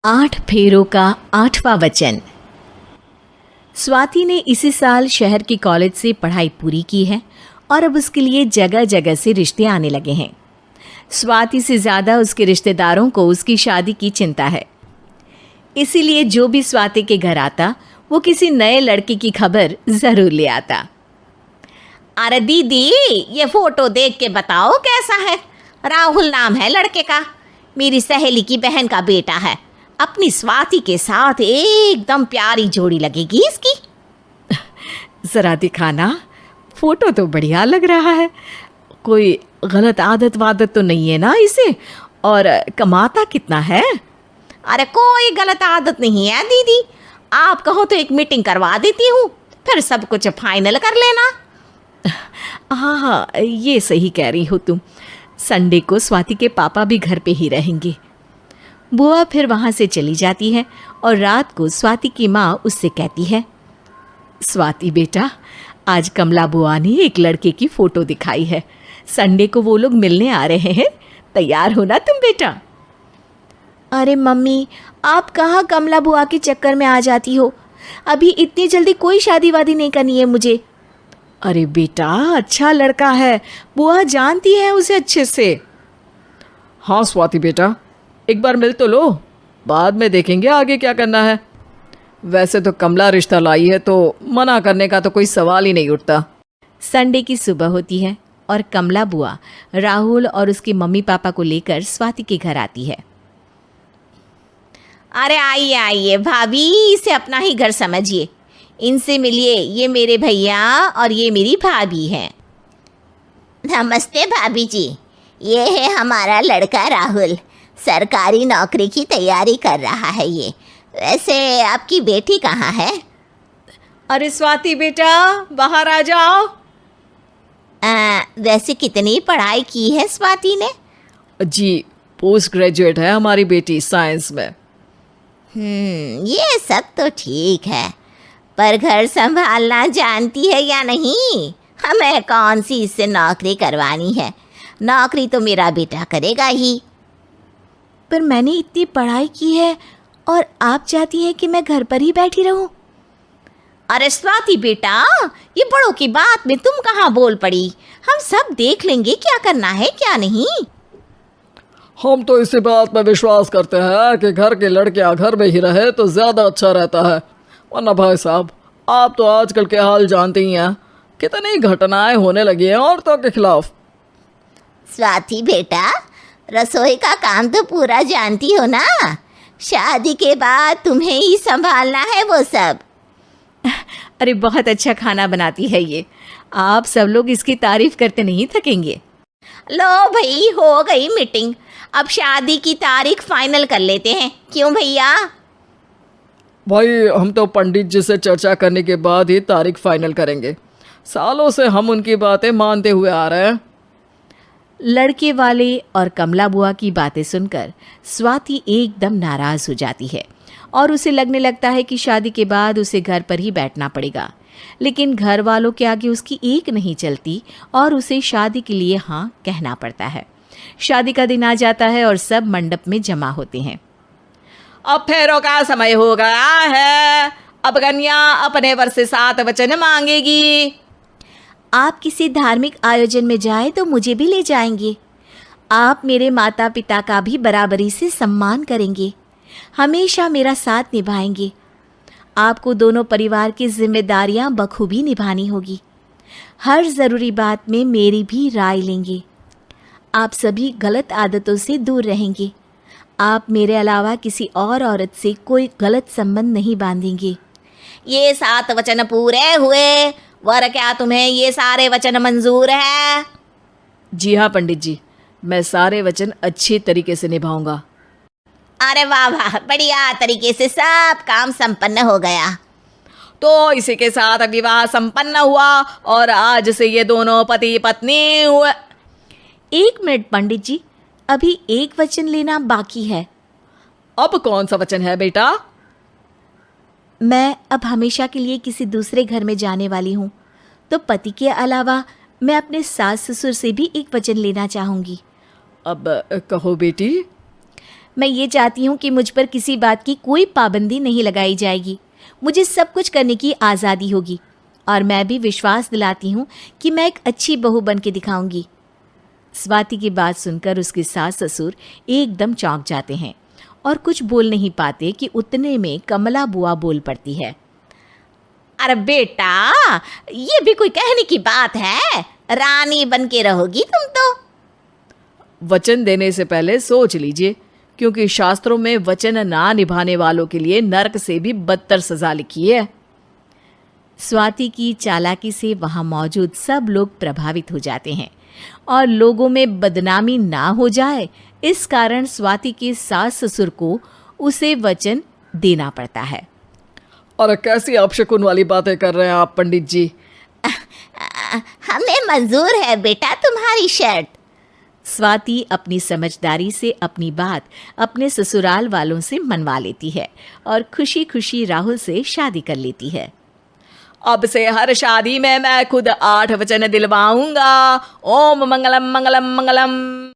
8 फेरों का 8वां वचन। स्वाति ने इसी साल शहर के कॉलेज से पढ़ाई पूरी की है और अब उसके लिए जगह जगह से रिश्ते आने लगे हैं। स्वाति से ज़्यादा उसके रिश्तेदारों को उसकी शादी की चिंता है, इसीलिए जो भी स्वाति के घर आता वो किसी नए लड़के की खबर ज़रूर ले आता। अरे दीदी, ये फोटो देख के बताओ कैसा है। राहुल नाम है लड़के का, मेरी सहेली की बहन का बेटा है। अपनी स्वाति के साथ एकदम प्यारी जोड़ी लगेगी इसकी। ज़रा दिखाना, फोटो तो बढ़िया लग रहा है। कोई गलत आदत वादत तो नहीं है ना इसे? और कमाता कितना है? अरे कोई गलत आदत नहीं है दीदी, आप कहो तो एक मीटिंग करवा देती हूँ, फिर सब कुछ फाइनल कर लेना। हाँ, ये सही कह रही हो तुम। संडे को स्वाति के पापा भी घर पे ही रहेंगे। बुआ फिर वहाँ से चली जाती है और रात को स्वाति की माँ उससे कहती है, स्वाति बेटा, आज कमला बुआ ने एक लड़के की फ़ोटो दिखाई है। संडे को वो लोग मिलने आ रहे हैं, तैयार हो ना तुम बेटा? अरे मम्मी, आप कहाँ कमला बुआ के चक्कर में आ जाती हो? अभी इतनी जल्दी कोई शादी वादी नहीं करनी है मुझे। अरे बेटा, अच्छा लड़का है, बुआ जानती है उसे अच्छे से। हाँ स्वाति बेटा, एक बार मिल तो लो, बाद में देखेंगे आगे क्या करना है। वैसे तो कमला रिश्ता लाई है तो मना करने का तो कोई सवाल ही नहीं उठता। संडे की सुबह होती है और कमला बुआ राहुल और उसके मम्मी पापा को लेकर स्वाति के घर आती है। अरे आइए आइए भाभी, इसे अपना ही घर समझिए, इनसे मिलिए। ये मेरे भैया और ये मेरी भाभी हैं। नमस्ते भाभी जी, ये है हमारा लड़का राहुल, सरकारी नौकरी की तैयारी कर रहा है ये। वैसे आपकी बेटी कहाँ है? अरे स्वाति बेटा, बाहर आ जाओ। वैसे कितनी पढ़ाई की है स्वाति ने? जी, पोस्ट ग्रेजुएट है हमारी बेटी साइंस में। ये सब तो ठीक है, पर घर संभालना जानती है या नहीं? हमें कौन सी इससे नौकरी करवानी है, नौकरी तो मेरा बेटा करेगा ही। पर मैंने इतनी पढ़ाई की है और आप चाहती हैं कि मैं घर पर ही बैठी रहूं? अरे स्वाति बेटा, ये बड़ों की बात में तुम कहाँ बोल पड़ी? हम सब देख लेंगे क्या करना है क्या नहीं। हम तो इसी बात पर विश्वास करते हैं कि घर के लड़के घर में ही रहे तो ज़्यादा अच्छा रहता है। वरना भाई साहब, आप तो आजकल के हाल जानते ही हैं, कितनी घटनाएं होने लगी हैं औरतों के खिलाफ। स्वाति बेटा, रसोई का काम तो पूरा जानती हो ना? शादी के बाद तुम्हें ही संभालना है वो सब। अरे बहुत अच्छा खाना बनाती है ये, आप सब लोग इसकी तारीफ करते नहीं थकेंगे। लो भाई, हो गई मीटिंग, अब शादी की तारीख फाइनल कर लेते हैं, क्यों भैया? भाई, हम तो पंडित जी से चर्चा करने के बाद ही तारीख फाइनल करेंगे। सालों से हम उनकी बातें मानते हुए आ रहे हैं। लड़के वाले और कमला बुआ की बातें सुनकर स्वाति एकदम नाराज हो जाती है और उसे लगने लगता है कि शादी के बाद उसे घर पर ही बैठना पड़ेगा। लेकिन घर वालों के आगे उसकी एक नहीं चलती और उसे शादी के लिए हाँ कहना पड़ता है। शादी का दिन आ जाता है और सब मंडप में जमा होते हैं। अब फेरों का समय हो गया है, अब कन्या अपने वर से 7 वचन मांगेगी। आप किसी धार्मिक आयोजन में जाएं तो मुझे भी ले जाएंगे। आप मेरे माता पिता का भी बराबरी से सम्मान करेंगे, हमेशा मेरा साथ निभाएंगे। आपको दोनों परिवार की जिम्मेदारियां बखूबी निभानी होगी। हर ज़रूरी बात में मेरी भी राय लेंगे। आप सभी गलत आदतों से दूर रहेंगे। आप मेरे अलावा किसी और औरत से कोई गलत संबंध नहीं बांधेंगे। ये 7 वचन पूरे हुए, वर क्या तुम्हें ये सारे वचन मंजूर है? जी हाँ पंडित जी, मैं सारे वचन अच्छी तरीके से निभाऊंगा। अरे वाह वाह, बढ़िया तरीके से सब काम संपन्न हो गया। तो इसी के साथ विवाह संपन्न हुआ और आज से ये दोनों पति पत्नी हुए। 1 मिनट पंडित जी, अभी एक वचन लेना बाकी है। अब कौन सा वचन है बेटा? मैं अब हमेशा के लिए किसी दूसरे घर में जाने वाली हूँ, तो पति के अलावा मैं अपने सास ससुर से भी एक वचन लेना चाहूँगी। अब कहो बेटी। मैं ये चाहती हूँ कि मुझ पर किसी बात की कोई पाबंदी नहीं लगाई जाएगी। मुझे सब कुछ करने की आज़ादी होगी और मैं भी विश्वास दिलाती हूँ कि मैं एक अच्छी बहू बन के दिखाऊंगी। स्वाति की बात सुनकर उसके सास ससुर एकदम चौंक जाते हैं और कुछ बोल नहीं पाते कि उतने में कमला बुआ बोल पड़ती है। अरे बेटा, ये भी कोई कहने की बात है? रानी बन के रहोगी तुम तो। वचन देने से पहले सोच लीजिए, क्योंकि शास्त्रों में वचन ना निभाने वालों के लिए नरक से भी बदतर सजा लिखी है। स्वाति की चालाकी से वहाँ मौजूद सब लोग प्रभावित हो जाते हैं और लोगों में बदनामी ना हो जाए, इस कारण स्वाति के सास ससुर को उसे वचन देना पड़ता है। और कैसी अपशकुन वाली बातें कर रहे हैं आप पंडित जी? हमें मंजूर है बेटा तुम्हारी शर्त। स्वाति अपनी समझदारी से अपनी बात अपने ससुराल वालों से मनवा लेती है और खुशी खुशी राहुल से शादी कर लेती है। अब से हर शादी में मैं खुद 8 वचन दिलवाऊंगा। ओम मंगलम मंगलम मंगलम।